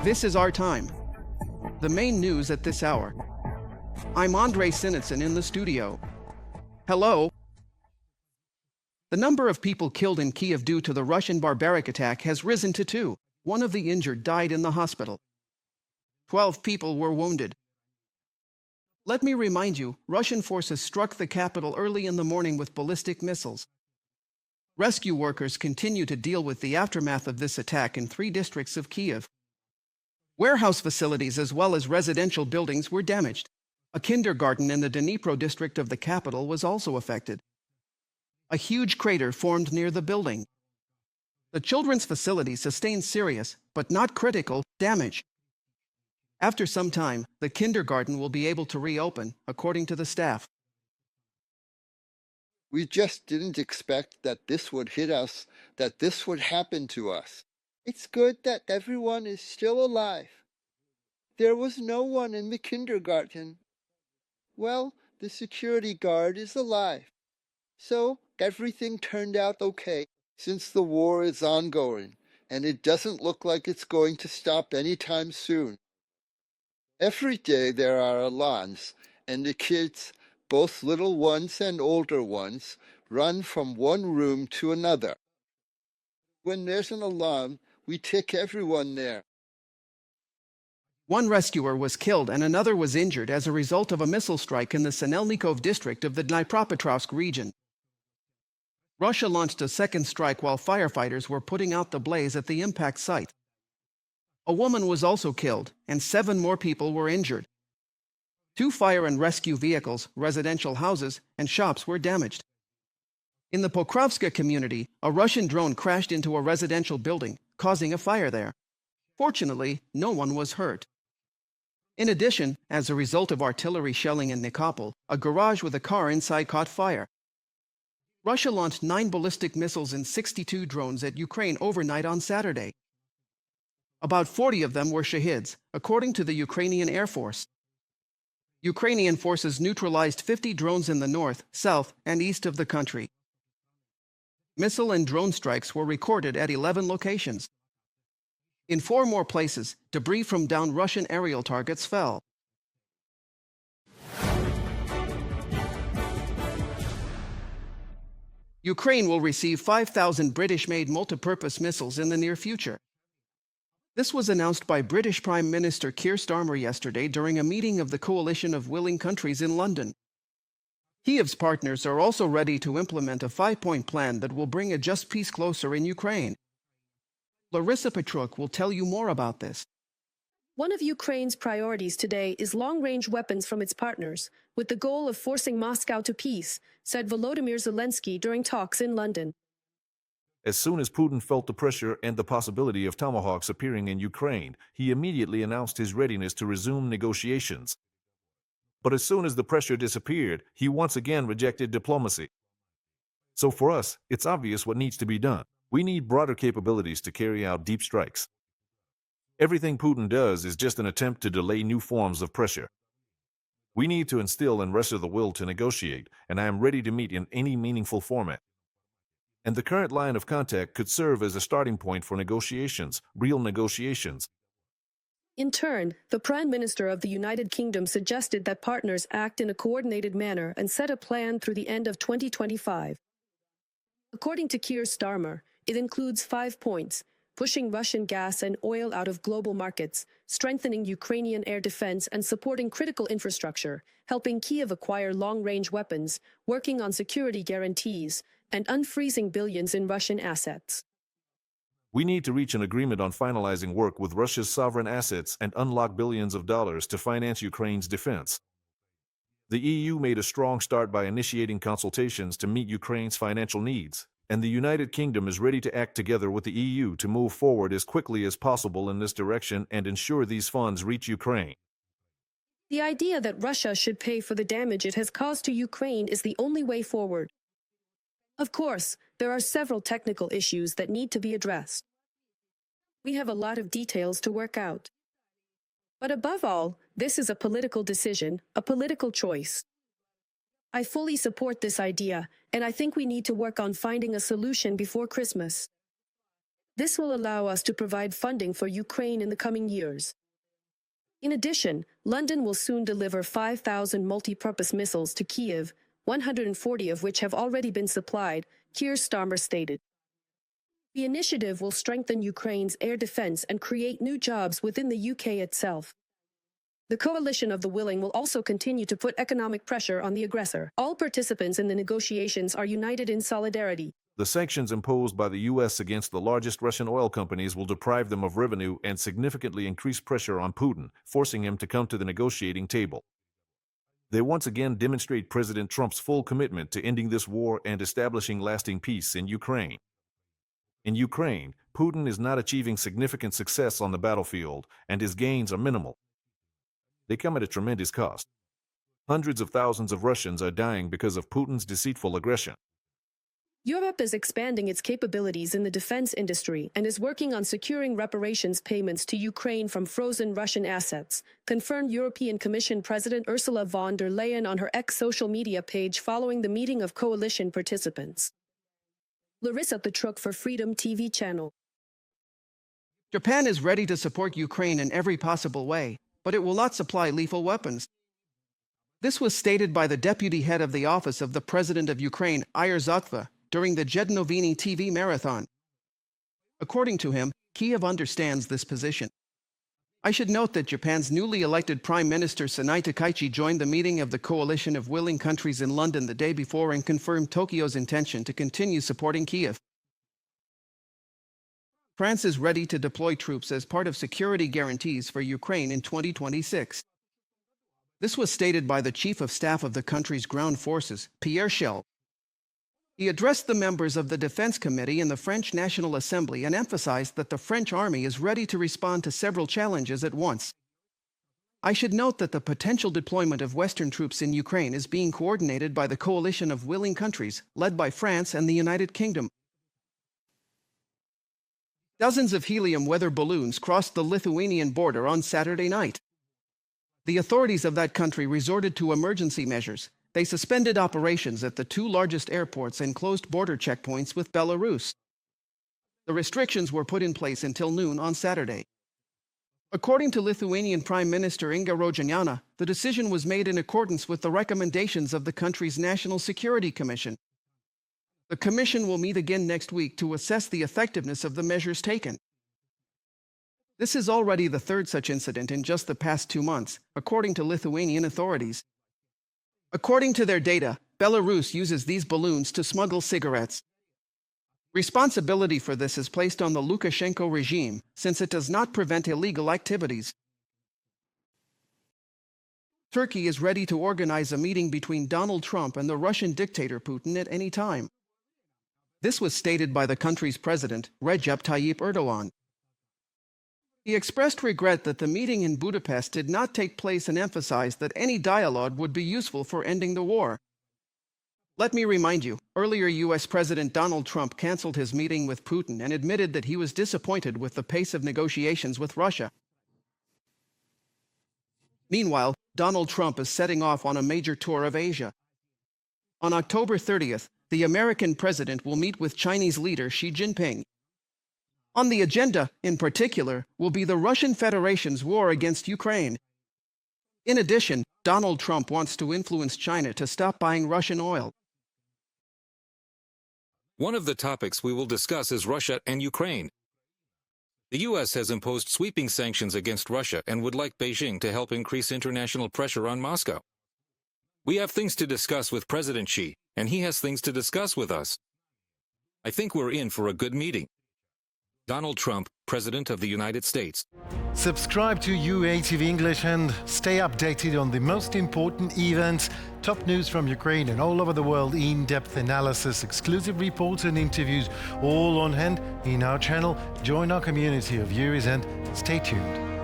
This is our time. The main news at this hour. I'm Andrei Sinitsyn in the studio. Hello. The number of people killed in Kiev due to the Russian barbaric attack has risen to 2. One of the injured died in the hospital. 12 people were wounded. Let me remind you, Russian forces struck the capital early in the morning with ballistic missiles. Rescue workers continue to deal with the aftermath of this attack in 3 districts of Kiev. Warehouse facilities as well as residential buildings were damaged. A kindergarten in the Dnipro district of the capital was also affected. A huge crater formed near the building. The children's facility sustained serious, but not critical, damage. After some time, the kindergarten will be able to reopen, according to the staff. We just didn't expect that this would hit us, that this would happen to us. It's good that everyone is still alive. There was no one in the kindergarten. Well, the security guard is alive. So everything turned out okay, since the war is ongoing, and it doesn't look like it's going to stop anytime soon. Every day there are alarms, and the kids, both little ones and older ones, run from one room to another. When there's an alarm, we take everyone there. One rescuer was killed and another was injured as a result of a missile strike in the Sinelnikov district of the Dnipropetrovsk region. Russia launched a second strike while firefighters were putting out the blaze at the impact site. A woman was also killed, and 7 more people were injured. 2 fire and rescue vehicles, residential houses, and shops were damaged. In the Pokrovska community, a Russian drone crashed into a residential building, causing a fire there. Fortunately, no one was hurt. In addition, as a result of artillery shelling in Nikopol, a garage with a car inside caught fire. Russia launched 9 ballistic missiles and 62 drones at Ukraine overnight on Saturday. About 40 of them were Shahids, according to the Ukrainian Air Force. Ukrainian forces neutralized 50 drones in the north, south, and east of the country. Missile and drone strikes were recorded at 11 locations. In 4 more places, debris from downed Russian aerial targets fell. Ukraine will receive 5,000 British-made multipurpose missiles in the near future. This was announced by British Prime Minister Keir Starmer yesterday during a meeting of the coalition of willing countries in London. Kiev's partners are also ready to implement a 5-point plan that will bring a just peace closer in Ukraine. Larissa Petruk will tell you more about this. One of Ukraine's priorities today is long-range weapons from its partners, with the goal of forcing Moscow to peace, said Volodymyr Zelensky during talks in London. As soon as Putin felt the pressure and the possibility of tomahawks appearing in Ukraine, he immediately announced his readiness to resume negotiations. But as soon as the pressure disappeared, he once again rejected diplomacy. So for us, it's obvious what needs to be done. We need broader capabilities to carry out deep strikes. Everything Putin does is just an attempt to delay new forms of pressure. We need to instill in Russia the will to negotiate, and I am ready to meet in any meaningful format. And the current line of contact could serve as a starting point for negotiations, real negotiations. In turn, the Prime Minister of the United Kingdom suggested that partners act in a coordinated manner and set a plan through the end of 2025. According to Keir Starmer, it includes 5 points: pushing Russian gas and oil out of global markets, strengthening Ukrainian air defense and supporting critical infrastructure, helping Kiev acquire long-range weapons, working on security guarantees, and unfreezing billions in Russian assets. We need to reach an agreement on finalizing work with Russia's sovereign assets and unlock billions of dollars to finance Ukraine's defense. The EU made a strong start by initiating consultations to meet Ukraine's financial needs, and the United Kingdom is ready to act together with the EU to move forward as quickly as possible in this direction and ensure these funds reach Ukraine. The idea that Russia should pay for the damage it has caused to Ukraine is the only way forward. Of course, there are several technical issues that need to be addressed. We have a lot of details to work out. But above all, this is a political decision, a political choice. I fully support this idea, and I think we need to work on finding a solution before Christmas. This will allow us to provide funding for Ukraine in the coming years. In addition, London will soon deliver 5,000 multi-purpose missiles to Kiev, 140 of which have already been supplied, Keir Starmer stated. The initiative will strengthen Ukraine's air defense and create new jobs within the UK itself. The coalition of the willing will also continue to put economic pressure on the aggressor. All participants in the negotiations are united in solidarity. The sanctions imposed by the U.S. against the largest Russian oil companies will deprive them of revenue and significantly increase pressure on Putin, forcing him to come to the negotiating table. They once again demonstrate President Trump's full commitment to ending this war and establishing lasting peace in Ukraine. In Ukraine, Putin is not achieving significant success on the battlefield, and his gains are minimal. They come at a tremendous cost. Hundreds of thousands of Russians are dying because of Putin's deceitful aggression. Europe is expanding its capabilities in the defense industry and is working on securing reparations payments to Ukraine from frozen Russian assets, confirmed European Commission President Ursula von der Leyen on her X social media page following the meeting of coalition participants. Larissa Petruk for Freedom TV channel. Japan is ready to support Ukraine in every possible way, but it will not supply lethal weapons. This was stated by the deputy head of the Office of the President of Ukraine, Ihor Zotva, during the Jednoviny TV marathon. According to him, Kiev understands this position. I should note that Japan's newly elected Prime Minister Sanai Takaichi joined the meeting of the coalition of willing countries in London the day before and confirmed Tokyo's intention to continue supporting Kiev. France is ready to deploy troops as part of security guarantees for Ukraine in 2026. This was stated by the Chief of Staff of the country's ground forces, Pierre Schell. He addressed the members of the Defense Committee in the French National Assembly and emphasized that the French army is ready to respond to several challenges at once. I should note that the potential deployment of Western troops in Ukraine is being coordinated by the coalition of willing countries, led by France and the United Kingdom. Dozens of helium weather balloons crossed the Lithuanian border on Saturday night. The authorities of that country resorted to emergency measures. They suspended operations at the two largest airports and closed border checkpoints with Belarus. The restrictions were put in place until noon on Saturday. According to Lithuanian Prime Minister Inga Rodžaniana, the decision was made in accordance with the recommendations of the country's National Security Commission. The commission will meet again next week to assess the effectiveness of the measures taken. This is already the third such incident in just the past 2 months, according to Lithuanian authorities. According to their data, Belarus uses these balloons to smuggle cigarettes. Responsibility for this is placed on the Lukashenko regime, since it does not prevent illegal activities. Turkey is ready to organize a meeting between Donald Trump and the Russian dictator Putin at any time. This was stated by the country's president, Recep Tayyip Erdogan. He expressed regret that the meeting in Budapest did not take place and emphasized that any dialogue would be useful for ending the war. Let me remind you, earlier U.S. President Donald Trump canceled his meeting with Putin and admitted that he was disappointed with the pace of negotiations with Russia. Meanwhile, Donald Trump is setting off on a major tour of Asia. On October 30th, the American president will meet with Chinese leader Xi Jinping. On the agenda, in particular, will be the Russian Federation's war against Ukraine. In addition, Donald Trump wants to influence China to stop buying Russian oil. One of the topics we will discuss is Russia and Ukraine. The U.S. has imposed sweeping sanctions against Russia and would like Beijing to help increase international pressure on Moscow. We have things to discuss with President Xi, and he has things to discuss with us. I think we're in for a good meeting. Donald Trump, President of the United States. Subscribe to UATV English and stay updated on the most important events, top news from Ukraine and all over the world, in-depth analysis, exclusive reports and interviews, all on hand in our channel. Join our community of viewers and stay tuned.